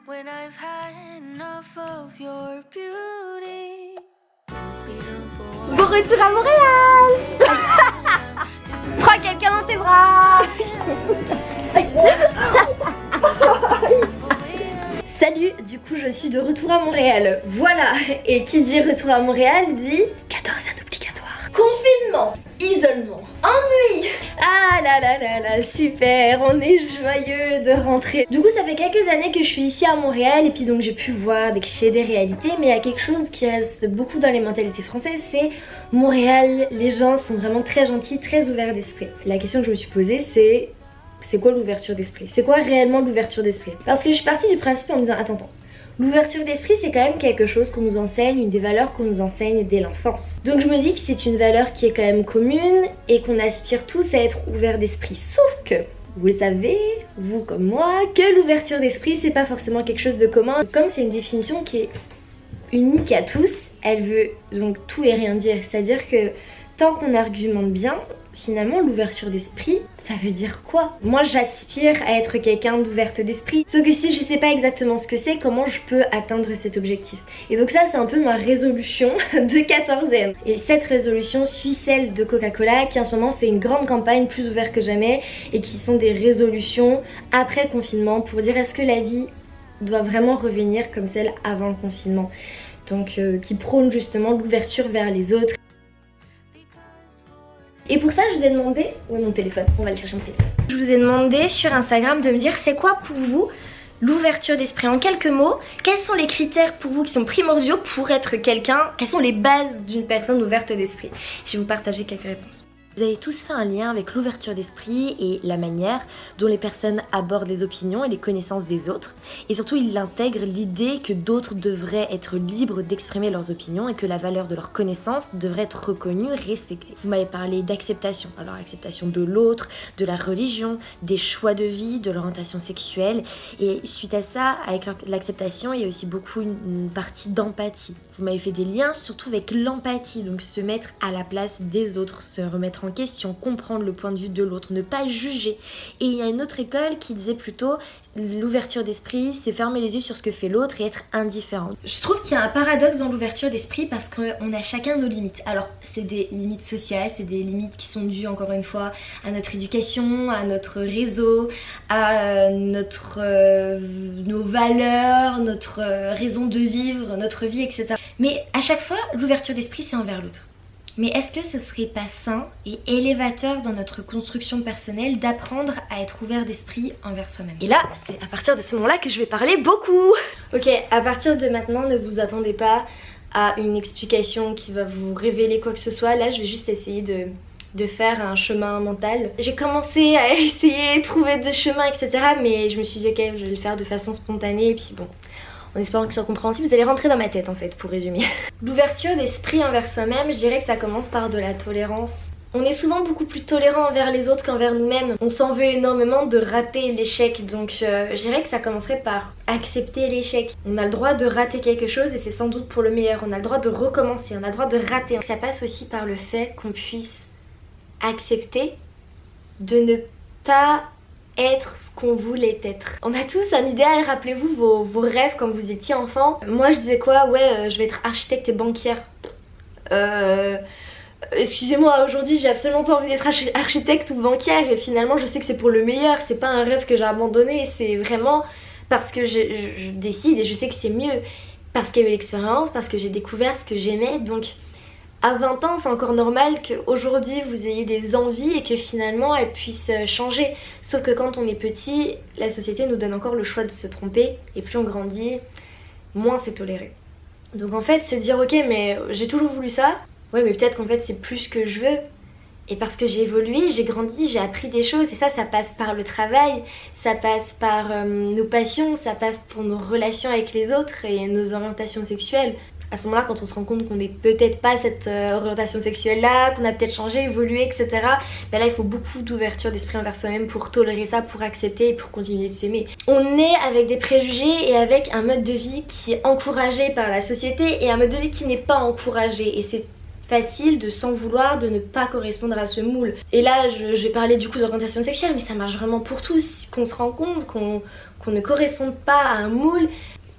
when I've had enough of your beauty. Bon retour à Montréal. Prends quelqu'un dans tes bras. Salut, du coup je suis de retour à Montréal. Voilà, et qui dit retour à Montréal dit quatorzaine obligatoire. Confinement, isolement, ennui. Ah là là là là, super, on est joyeux de rentrer. Du coup ça fait quelques années que je suis ici à Montréal et puis donc j'ai pu voir des clichés, des réalités, mais il y a quelque chose qui reste beaucoup dans les mentalités françaises, c'est Montréal, les gens sont vraiment très gentils, très ouverts d'esprit. La question que je me suis posée c'est quoi l'ouverture d'esprit? C'est quoi réellement l'ouverture d'esprit? Parce que je suis partie du principe en me disant attends, l'ouverture d'esprit c'est quand même quelque chose qu'on nous enseigne, une des valeurs qu'on nous enseigne dès l'enfance. Donc je me dis que c'est une valeur qui est quand même commune et qu'on aspire tous à être ouverts d'esprit. Sauf que, vous le savez, vous comme moi, que l'ouverture d'esprit c'est pas forcément quelque chose de commun. Comme c'est une définition qui est unique à tous, elle veut donc tout et rien dire. C'est-à-dire que tant qu'on argumente bien, finalement l'ouverture d'esprit, ça veut dire quoi? Moi j'aspire à être quelqu'un d'ouverte d'esprit, sauf que si je sais pas exactement ce que c'est, comment je peux atteindre cet objectif? Et donc ça c'est un peu ma résolution de quatorzaine. Et cette résolution suit celle de Coca-Cola qui en ce moment fait une grande campagne plus ouverte que jamais et qui sont des résolutions après confinement pour dire est-ce que la vie doit vraiment revenir comme celle avant le confinement. Donc qui prône justement l'ouverture vers les autres. Et pour ça je vous ai demandé, où est mon téléphone? On va aller chercher mon téléphone. Je vous ai demandé sur Instagram de me dire c'est quoi pour vous l'ouverture d'esprit. En quelques mots, quels sont les critères pour vous qui sont primordiaux pour être quelqu'un? Quelles sont les bases d'une personne ouverte d'esprit? Je vais vous partager quelques réponses. Vous avez tous fait un lien avec l'ouverture d'esprit et la manière dont les personnes abordent les opinions et les connaissances des autres. Et surtout, ils intègrent l'idée que d'autres devraient être libres d'exprimer leurs opinions et que la valeur de leurs connaissances devrait être reconnue, respectée. Vous m'avez parlé d'acceptation. Alors, acceptation de l'autre, de la religion, des choix de vie, de l'orientation sexuelle. Et suite à ça, avec l'acceptation, il y a aussi beaucoup une partie d'empathie. Vous m'avez fait des liens surtout avec l'empathie, donc se mettre à la place des autres, se remettre en question, comprendre le point de vue de l'autre, ne pas juger. Et il y a une autre école qui disait plutôt l'ouverture d'esprit, c'est fermer les yeux sur ce que fait l'autre et être indifférent. Je trouve qu'il y a un paradoxe dans l'ouverture d'esprit parce qu'on a chacun nos limites. Alors c'est des limites sociales, c'est des limites qui sont dues encore une fois à notre éducation, à notre réseau, à nos valeurs, notre raison de vivre, notre vie, etc. Mais à chaque fois, l'ouverture d'esprit c'est envers l'autre. Mais est-ce que ce serait pas sain et élévateur dans notre construction personnelle d'apprendre à être ouvert d'esprit envers soi-même? Et là, c'est à partir de ce moment-là que je vais parler beaucoup. Ok, à partir de maintenant, ne vous attendez pas à une explication qui va vous révéler quoi que ce soit. Là, je vais juste essayer de faire un chemin mental. J'ai commencé à essayer de trouver des chemins, etc. Mais je me suis dit, ok, je vais le faire de façon spontanée et puis bon... En espérant que ce soit compréhensible, vous allez rentrer dans ma tête en fait, pour résumer. L'ouverture d'esprit envers soi-même, je dirais que ça commence par de la tolérance. On est souvent beaucoup plus tolérant envers les autres qu'envers nous-mêmes. On s'en veut énormément de rater l'échec, donc je dirais que ça commencerait par accepter l'échec. On a le droit de rater quelque chose et c'est sans doute pour le meilleur. On a le droit de recommencer, on a le droit de rater. Ça passe aussi par le fait qu'on puisse accepter de ne pas être ce qu'on voulait être. On a tous un idéal, rappelez-vous vos rêves quand vous étiez enfant. Moi je disais quoi? Ouais, je vais être architecte et banquière. Excusez-moi, aujourd'hui j'ai absolument pas envie d'être architecte ou banquière et finalement je sais que c'est pour le meilleur, c'est pas un rêve que j'ai abandonné, c'est vraiment parce que je décide et je sais que c'est mieux, parce qu'il y a eu l'expérience, parce que j'ai découvert ce que j'aimais, donc à 20 ans c'est encore normal qu'aujourd'hui vous ayez des envies et que finalement elles puissent changer. Sauf que quand on est petit, la société nous donne encore le choix de se tromper et plus on grandit, moins c'est toléré. Donc en fait se dire ok mais j'ai toujours voulu ça, ouais mais peut-être qu'en fait c'est plus ce que je veux. Et parce que j'ai évolué, j'ai grandi, j'ai appris des choses et ça passe par le travail, ça passe par nos passions, ça passe pour nos relations avec les autres et nos orientations sexuelles. À ce moment-là, quand on se rend compte qu'on n'est peut-être pas cette orientation sexuelle-là, qu'on a peut-être changé, évolué, etc. Ben là, il faut beaucoup d'ouverture d'esprit envers soi-même pour tolérer ça, pour accepter et pour continuer de s'aimer. On est avec des préjugés et avec un mode de vie qui est encouragé par la société et un mode de vie qui n'est pas encouragé. Et c'est facile de s'en vouloir, de ne pas correspondre à ce moule. Et là je vais parler du coup d'orientation sexuelle, mais ça marche vraiment pour tous, qu'on se rend compte qu'on ne corresponde pas à un moule.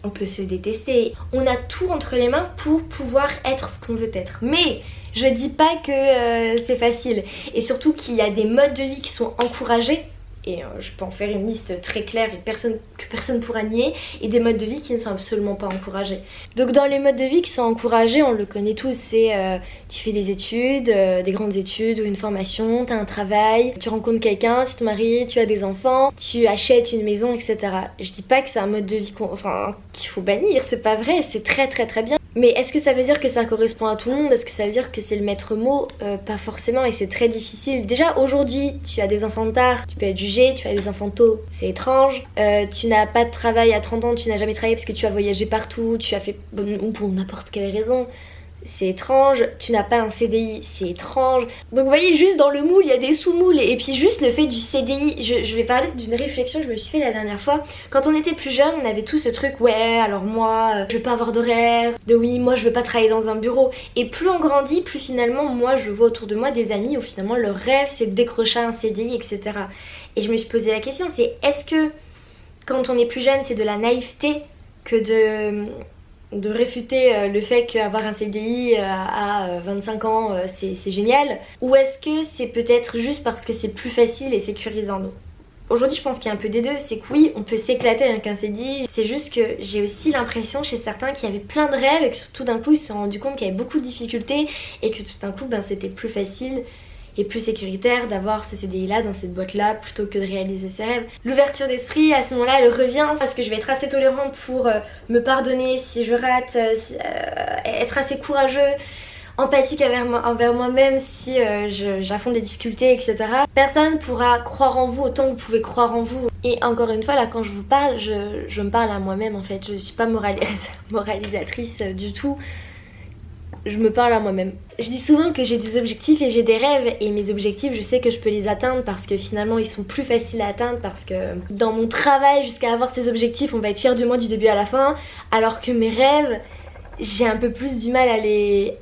On peut se détester, on a tout entre les mains pour pouvoir être ce qu'on veut être. Mais je dis pas que c'est facile, et surtout qu'il y a des modes de vie qui sont encouragés, et je peux en faire une liste très claire et que personne pourra nier, et des modes de vie qui ne sont absolument pas encouragés. Donc dans les modes de vie qui sont encouragés, on le connaît tous, c'est tu fais des études, des grandes études ou une formation, tu as un travail, tu rencontres quelqu'un, tu te maries, tu as des enfants, tu achètes une maison, etc. Je dis pas que c'est un mode de vie qu'il faut bannir, c'est pas vrai, c'est très très très bien. Mais est-ce que ça veut dire que ça correspond à tout le monde? Est-ce que ça veut dire que c'est le maître mot? Pas forcément, et c'est très difficile. Déjà aujourd'hui, tu as des enfants tard, tu peux être jugé, tu as des enfants tôt, c'est étrange. Tu n'as pas de travail à 30 ans, tu n'as jamais travaillé parce que tu as voyagé partout, tu as fait ou pour n'importe quelle raison. C'est étrange, tu n'as pas un CDI, c'est étrange. Donc vous voyez, juste dans le moule, il y a des sous-moules. Et puis juste le fait du CDI, je vais parler d'une réflexion que je me suis fait la dernière fois. Quand on était plus jeune, on avait tout ce truc, ouais, alors moi, je veux pas avoir d'horaire, de oui, moi je veux pas travailler dans un bureau. Et plus on grandit, plus finalement, moi je vois autour de moi des amis où finalement leur rêve c'est de décrocher un CDI, etc. Et je me suis posé la question, c'est est-ce que quand on est plus jeune, c'est de la naïveté que de réfuter le fait qu'avoir un CDI à 25 ans c'est génial, ou est-ce que c'est peut-être juste parce que c'est plus facile et sécurisant? Aujourd'hui je pense qu'il y a un peu des deux, c'est que oui on peut s'éclater avec un CDI, c'est juste que j'ai aussi l'impression chez certains qui avaient plein de rêves et que tout d'un coup ils se sont rendus compte qu'il y avait beaucoup de difficultés et que tout d'un coup c'était plus facile et plus sécuritaire d'avoir ce CDI là dans cette boîte là plutôt que de réaliser ses rêves. L'ouverture d'esprit à ce moment là elle revient parce que je vais être assez tolérante pour me pardonner si je rate, être assez courageux, empathique envers moi-même si j'affronte des difficultés, etc. Personne pourra croire en vous autant que vous pouvez croire en vous. Et encore une fois là quand je vous parle, je me parle à moi-même en fait, je suis pas moralisatrice du tout. Je me parle à moi-même. Je dis souvent que j'ai des objectifs et j'ai des rêves, et mes objectifs je sais que je peux les atteindre parce que finalement ils sont plus faciles à atteindre, parce que dans mon travail jusqu'à avoir ces objectifs on va être fier de moi du début à la fin, alors que mes rêves j'ai un peu plus du mal à les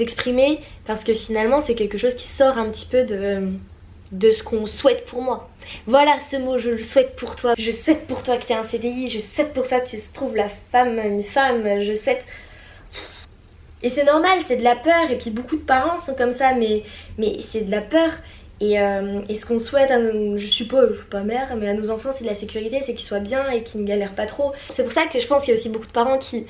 exprimer parce que finalement c'est quelque chose qui sort un petit peu de ce qu'on souhaite pour moi. Voilà ce mot, je le souhaite pour toi. Je souhaite pour toi que tu aies un CDI, je souhaite pour ça que tu trouves une femme, je souhaite... Et c'est normal, c'est de la peur, et puis beaucoup de parents sont comme ça, mais c'est de la peur. Et ce qu'on souhaite, je suis pas mère, mais à nos enfants c'est de la sécurité, c'est qu'ils soient bien et qu'ils ne galèrent pas trop. C'est pour ça que je pense qu'il y a aussi beaucoup de parents qui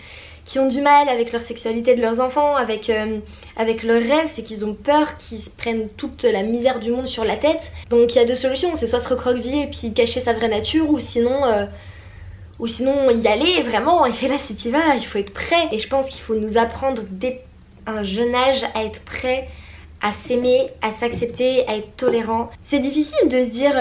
ont du mal avec leur sexualité de leurs enfants, avec leurs rêves, c'est qu'ils ont peur qu'ils se prennent toute la misère du monde sur la tête. Donc il y a deux solutions, c'est soit se recroqueviller et puis cacher sa vraie nature, ou sinon y aller vraiment. Et là si t'y vas, il faut être prêt. Et je pense qu'il faut nous apprendre dès un jeune âge à être prêt, à s'aimer, à s'accepter, à être tolérant. C'est difficile de se dire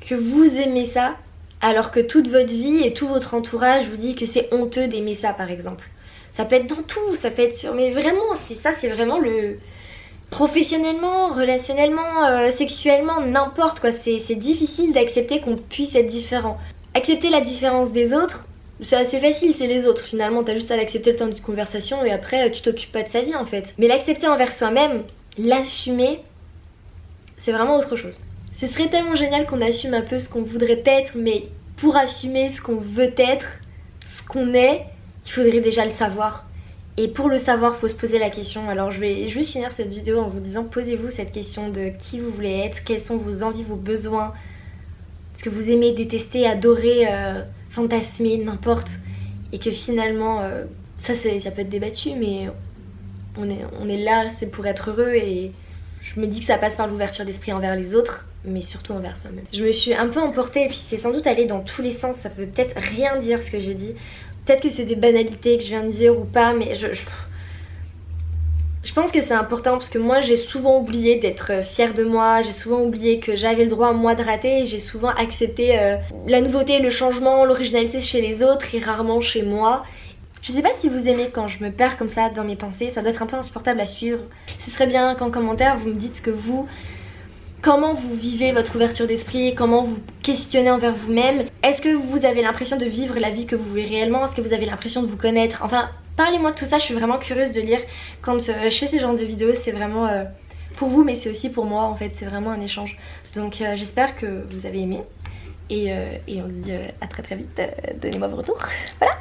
que vous aimez ça alors que toute votre vie et tout votre entourage vous dit que c'est honteux d'aimer ça par exemple. Ça peut être dans tout, ça peut être sur... Mais vraiment, c'est vraiment le... Professionnellement, relationnellement, sexuellement, n'importe quoi. C'est difficile d'accepter qu'on puisse être différent. Accepter la différence des autres, c'est assez facile, c'est les autres. Finalement, t'as juste à l'accepter le temps d'une conversation et après, tu t'occupes pas de sa vie en fait. Mais l'accepter envers soi-même, l'assumer, c'est vraiment autre chose. Ce serait tellement génial qu'on assume un peu ce qu'on voudrait être, mais pour assumer ce qu'on veut être, ce qu'on est, il faudrait déjà le savoir. Et pour le savoir, faut se poser la question. Alors je vais juste finir cette vidéo en vous disant, posez-vous cette question de qui vous voulez être, quelles sont vos envies, vos besoins, ce que vous aimez, détester, adorer, fantasmer, n'importe. Et que finalement, ça peut être débattu, mais on est là, c'est pour être heureux, et je me dis que ça passe par l'ouverture d'esprit envers les autres, mais surtout envers soi-même. Je me suis un peu emportée, et puis c'est sans doute allé dans tous les sens, ça peut peut-être rien dire ce que j'ai dit. Peut-être que c'est des banalités que je viens de dire ou pas, mais je pense que c'est important parce que moi j'ai souvent oublié d'être fière de moi, j'ai souvent oublié que j'avais le droit moi de rater, et j'ai souvent accepté la nouveauté, le changement, l'originalité chez les autres et rarement chez moi. Je sais pas si vous aimez quand je me perds comme ça dans mes pensées, ça doit être un peu insupportable à suivre. Ce serait bien qu'en commentaire vous me dites ce que comment vous vivez votre ouverture d'esprit, comment vous questionnez envers vous-même. Est-ce que vous avez l'impression de vivre la vie que vous voulez réellement? Est-ce que vous avez l'impression de vous connaître? Enfin, Parlez-moi de tout ça, je suis vraiment curieuse de lire quand je fais ce genre de vidéos, c'est vraiment pour vous mais c'est aussi pour moi en fait, c'est vraiment un échange. Donc j'espère que vous avez aimé et on se dit à très très vite, donnez-moi vos retours. Voilà.